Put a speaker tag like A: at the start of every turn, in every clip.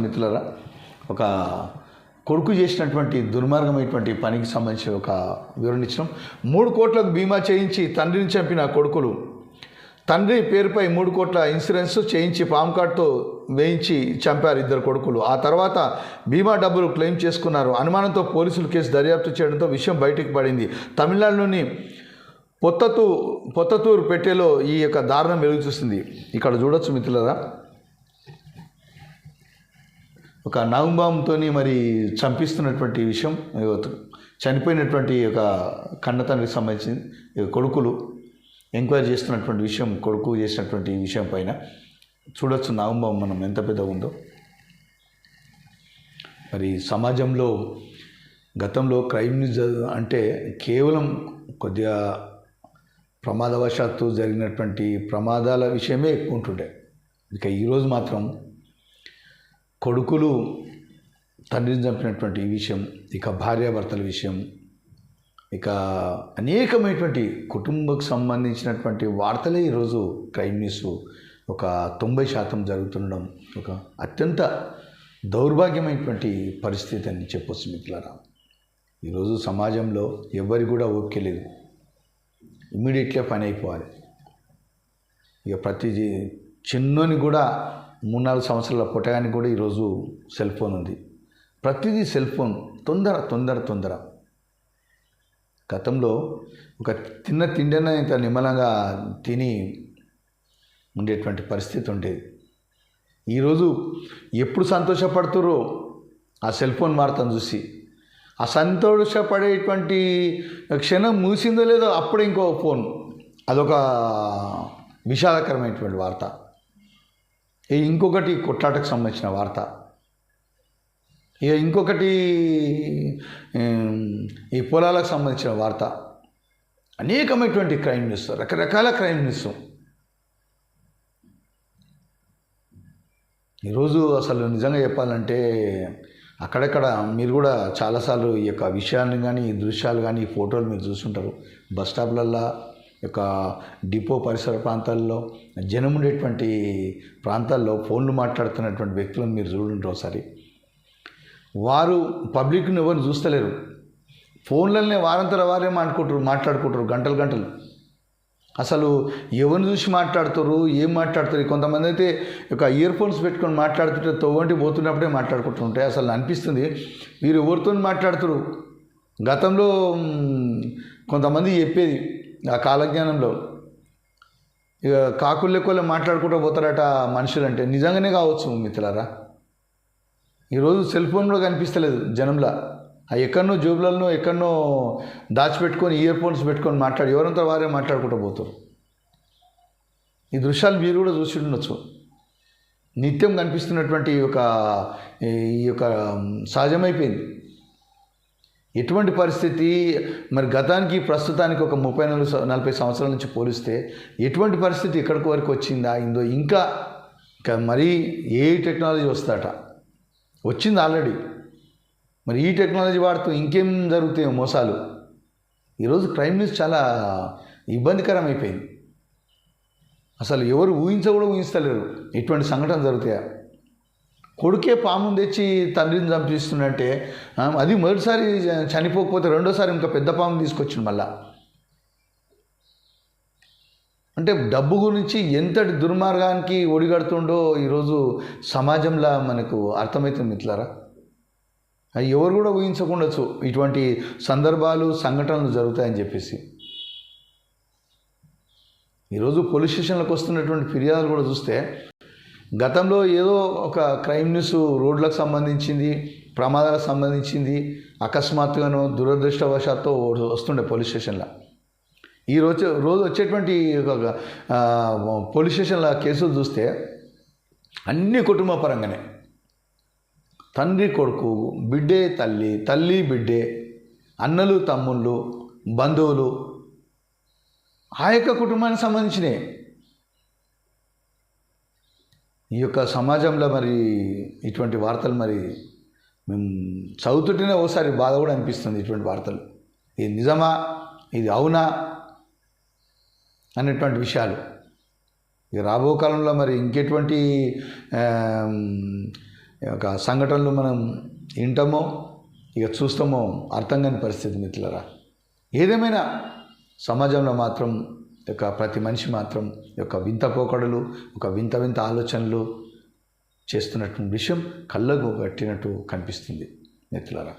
A: మిత్రులారా, ఒక కొడుకు చేసినటువంటి దుర్మార్గమైనటువంటి పనికి సంబంధించి ఒక వివరణ ఇచ్చినాం. 3 కోట్లకు బీమా చేయించి తండ్రిని చంపిన కొడుకులు. తండ్రి పేరుపై 3 కోట్ల ఇన్సూరెన్స్ చేయించి పామ్ కార్డ్తో వేయించి చంపారు 2 కొడుకులు. ఆ తర్వాత బీమా డబ్బులు క్లెయిమ్ చేసుకున్నారు. అనుమానంతో పోలీసులు కేసు దర్యాప్తు చేయడంతో విషయం బయటికి పడింది. తమిళనాడులోని పొత్తతూరు పెట్టెలో ఈ యొక్క దారుణం వెలుగు చూస్తుంది. ఇక్కడ చూడొచ్చు మిత్రులారా, ఒక నవంబాంతో మరి చంపిస్తున్నటువంటి విషయం, చనిపోయినటువంటి ఒక కన్నతండ్రికి సంబంధించి కొడుకులు ఎంక్వైరీ చేస్తున్నటువంటి విషయం, కొడుకు చేసినటువంటి విషయం పైన చూడొచ్చు నవంబాం మనం ఎంత పెద్దగా ఉందో. మరి సమాజంలో గతంలో క్రైమ్ న్యూస్ అంటే కేవలం కొద్దిగా ప్రమాదవశాత్తు జరిగినటువంటి ప్రమాదాల విషయమే ఎక్కువ ఉంటుండే. ఇక ఈరోజు మాత్రం కొడుకులు తండ్రిని చంపినటువంటి విషయం, ఇక భార్యాభర్తల విషయం, ఇక అనేకమైనటువంటి కుటుంబకు సంబంధించినటువంటి వార్తలే ఈరోజు క్రైమ్ న్యూస్ ఒక 90% జరుగుతుండడం ఒక అత్యంత దౌర్భాగ్యమైనటువంటి పరిస్థితి అని చెప్పొచ్చు మిత్రులారా. ఈరోజు సమాజంలో ఎవరికి కూడా ఓపిక లేదు, ఇమ్మీడియట్గా పని అయిపోవాలి. ఇక ప్రతి చిన్నోని కూడా 3-4 సంవత్సరాల పుట్టగానికి కూడా ఈరోజు సెల్ ఫోన్ ఉంది. ప్రతిదీ సెల్ ఫోన్, తొందర. గతంలో ఒక తిన్న తిండిన ఇంత నిమ్మలంగా తిని ఉండేటువంటి పరిస్థితి ఉండేది. ఈరోజు ఎప్పుడు సంతోషపడుతురో ఆ సెల్ ఫోన్ వార్తను చూసి, ఆ సంతోషపడేటువంటి క్షణం మూసిందో లేదో అప్పుడే ఇంకో ఫోన్, అదొక విషాదకరమైనటువంటి వార్త. ఇంకొకటి కొట్లాటకు సంబంధించిన వార్త, ఇక ఇంకొకటి ఈ పొలాలకు సంబంధించిన వార్త. అనేకమైనటువంటి క్రైమ్ న్యూస్, రకరకాల క్రైమ్ న్యూస్. ఈరోజు అసలు నిజంగా చెప్పాలంటే అక్కడక్కడ మీరు కూడా చాలాసార్లు ఈ యొక్క విషయాన్ని కానీ, ఈ దృశ్యాలు కానీ, ఈ ఫోటోలు మీరు చూస్తుంటారు. బస్ స్టాప్లల్లో, యొక్క డిపో పరిసర ప్రాంతాల్లో, జనం ఉండేటువంటి ప్రాంతాల్లో ఫోన్లు మాట్లాడుతున్నటువంటి వ్యక్తులను మీరు చూడండి ఒకసారి. వారు పబ్లిక్ని ఎవరు చూస్తలేరు, ఫోన్లనే వారంతర వారే మాట్లాడుకుంటారు గంటలు. అసలు ఎవరిని చూసి మాట్లాడుతారు, ఏం మాట్లాడుతారు. కొంతమంది అయితే ఒక ఇయర్ ఫోన్స్ పెట్టుకొని మాట్లాడుతుంటే తవ్వంటి పోతున్నప్పుడే మాట్లాడుకుంటుంటాయి. అసలు అనిపిస్తుంది వీరు ఎవరితో మాట్లాడుతారు. గతంలో కొంతమంది చెప్పేది ఆ కాలజ్ఞానంలో, ఇక కాకులు లెక్కలే మాట్లాడుకుంటూ పోతారట మనుషులు. అంటే నిజంగానే కావచ్చు మిత్రులారా. ఈరోజు సెల్ ఫోన్లో కనిపిస్తలేదు జనంలా, ఆ ఎక్కడనో జోబులలో ఎక్కడనో దాచిపెట్టుకొని ఇయర్ ఫోన్స్ పెట్టుకొని ఎవరంతా వారే మాట్లాడుకుంటూ పోతారు. ఈ దృశ్యాలు మీరు కూడా చూసి ఉండొచ్చు. నిత్యం కనిపిస్తున్నటువంటి ఈ యొక్క సహజమైపోయింది. ఎటువంటి పరిస్థితి మరి గతానికి ప్రస్తుతానికి ఒక 30-40 సంవత్సరాల నుంచి పోలిస్తే ఎటువంటి పరిస్థితి ఎక్కడికి వరకు వచ్చిందా ఇందో, ఇంకా మరీ ఏ టెక్నాలజీ వస్తాట వచ్చింది ఆల్రెడీ. మరి ఈ టెక్నాలజీ వాడుతూ ఇంకేం జరుగుతాయో మోసాలు. ఈరోజు క్రైమ్ న్యూస్ చాలా ఇబ్బందికరం అయిపోయింది. అసలు ఎవరు ఊహించలేరు ఇటువంటి సంఘటన జరుగుతాయా. కొడుకే పామును తెచ్చి తండ్రిని చంపిస్తుందంటే, అది మొదటిసారి చనిపోకపోతే రెండోసారి ఇంకా పెద్ద పాము తీసుకొచ్చింది మళ్ళా. అంటే డబ్బు గురించి ఎంతటి దుర్మార్గానికి ఒడిగడుతుండో ఈరోజు సమాజంలో మనకు అర్థమవుతుంది మిత్రులారా. అది ఎవరు కూడా ఊహించకుండొచ్చు ఇటువంటి సందర్భాలు, సంఘటనలు జరుగుతాయని చెప్పేసి. ఈరోజు పోలీస్ స్టేషన్లకు వస్తున్నటువంటి ఫిర్యాదులు కూడా చూస్తే, గతంలో ఏదో ఒక క్రైమ్ న్యూస్ రోడ్లకు సంబంధించింది, ప్రమాదాలకు సంబంధించింది, అకస్మాత్తుగానో దురదృష్టవశాత్తు వస్తుండే పోలీస్ స్టేషన్లో. రోజు వచ్చేటువంటి పోలీస్ స్టేషన్ల కేసులు చూస్తే అన్ని కుటుంబ పరంగానే, తండ్రి కొడుకు, బిడ్డే తల్లి, తల్లి బిడ్డే, అన్నలు తమ్ముళ్ళు, బంధువులు, ఆ యొక్క కుటుంబానికి సంబంధించినవి. ఈ యొక్క సమాజంలో మరి ఇటువంటి వార్తలు మరి మేము చదువుతుంటేనే ఓసారి బాధ కూడా అనిపిస్తుంది. ఇటువంటి వార్తలు ఇది నిజమా, ఇది అవునా అనేటువంటి విషయాలు. ఇక రాబో కాలంలో మరి ఇంకెటువంటి ఒక సంఘటనలు మనం వింటామో ఇక చూస్తామో అర్థం కాని పరిస్థితి మిత్రులారా. ఏదేమైనా సమాజంలో మాత్రం యొక్క ప్రతి మనిషి మాత్రం యొక్క వింత పోకడలు, ఒక వింత వింత ఆలోచనలు చేస్తున్నటువంటి విషయం కళ్ళకు కట్టినట్టు కనిపిస్తుంది మిత్రులారా.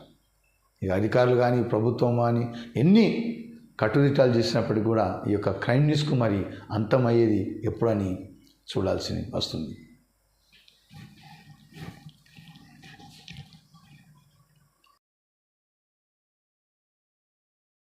A: ఇక అధికారులు కానీ ప్రభుత్వం కానీ ఎన్ని కట్టుదిట్టాలు చేసినప్పటికీ కూడా ఈ యొక్క క్రైమ్ న్యూస్కు మరి అంతమయ్యేది ఎప్పుడని చూడాల్సి వస్తుంది.